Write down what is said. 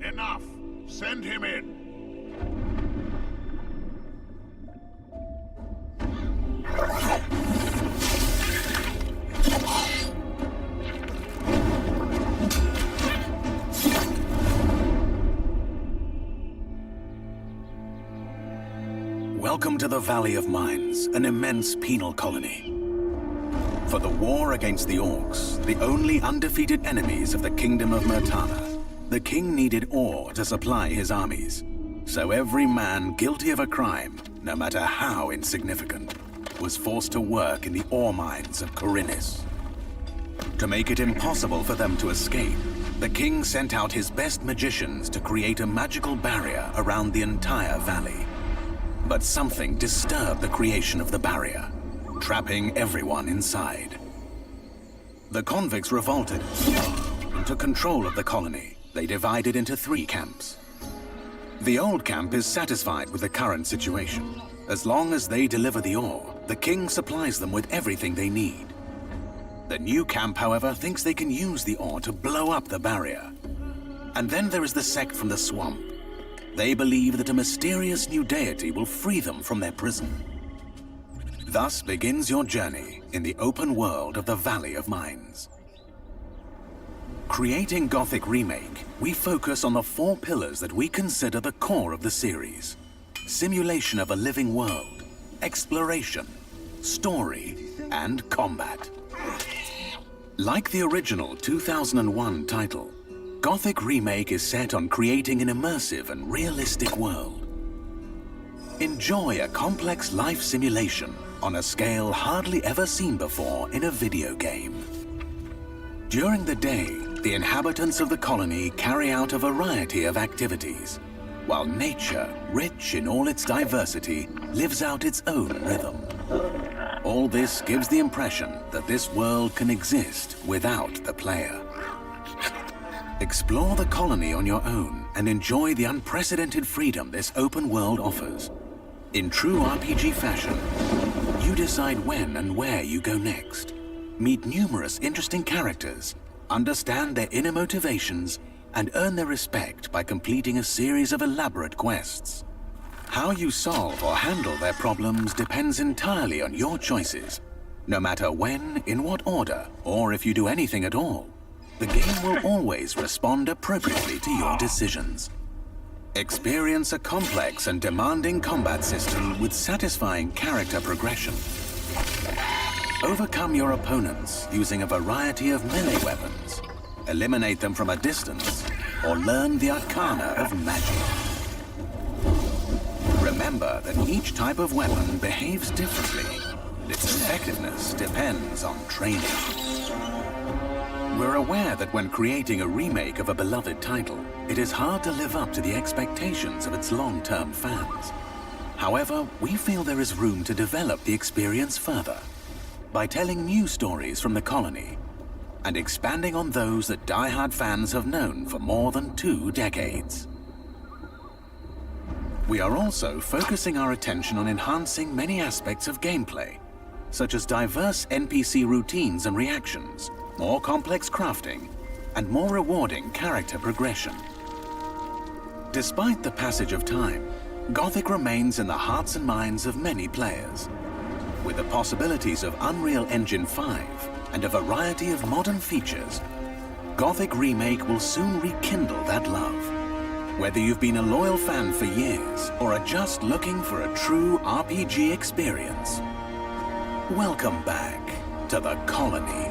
Enough! Send him in! Welcome to the Valley of Mines, an immense penal colony. For the war against the Orcs, the only undefeated enemies of the Kingdom of Murtana, the king needed ore to supply his armies. So every man guilty of a crime, no matter how insignificant, was forced to work in the ore mines of Khorinis. To make it impossible for them to escape, the king sent out his best magicians to create a magical barrier around the entire valley. But something disturbed the creation of the barrier, trapping everyone inside. The convicts revolted and took control of the colony. They divided into 3 camps. The old camp is satisfied with the current situation. As long as they deliver the ore, the king supplies them with everything they need. The new camp, however, thinks they can use the ore to blow up the barrier. And then there is the sect from the swamp. They believe that a mysterious new deity will free them from their prison. Thus begins your journey in the open world of the Valley of Mines. Creating Gothic Remake, we focus on the 4 pillars that we consider the core of the series. Simulation of a living world, exploration, story, and combat. Like the original 2001 title, Gothic Remake is set on creating an immersive and realistic world. Enjoy a complex life simulation on a scale hardly ever seen before in a video game. During the day, the inhabitants of the colony carry out a variety of activities, while nature, rich in all its diversity, lives out its own rhythm. All this gives the impression that this world can exist without the player. Explore the colony on your own and enjoy the unprecedented freedom this open world offers. In true RPG fashion, you decide when and where you go next. Meet numerous interesting characters, understand their inner motivations, and earn their respect by completing a series of elaborate quests. How you solve or handle their problems depends entirely on your choices. No matter when, in what order, or if you do anything at all, the game will always respond appropriately to your decisions. Experience a complex and demanding combat system with satisfying character progression. Overcome your opponents using a variety of melee weapons, eliminate them from a distance, or learn the arcana of magic. Remember that each type of weapon behaves differently, and its effectiveness depends on training. We're aware that when creating a remake of a beloved title, it is hard to live up to the expectations of its long-term fans. However, we feel there is room to develop the experience further by telling new stories from the colony and expanding on those that die-hard fans have known for more than 2 decades. We are also focusing our attention on enhancing many aspects of gameplay, such as diverse NPC routines and reactions, more complex crafting, and more rewarding character progression. Despite the passage of time, Gothic remains in the hearts and minds of many players. With the possibilities of Unreal Engine 5 and a variety of modern features, Gothic Remake will soon rekindle that love. Whether you've been a loyal fan for years or are just looking for a true RPG experience, welcome back to the colony.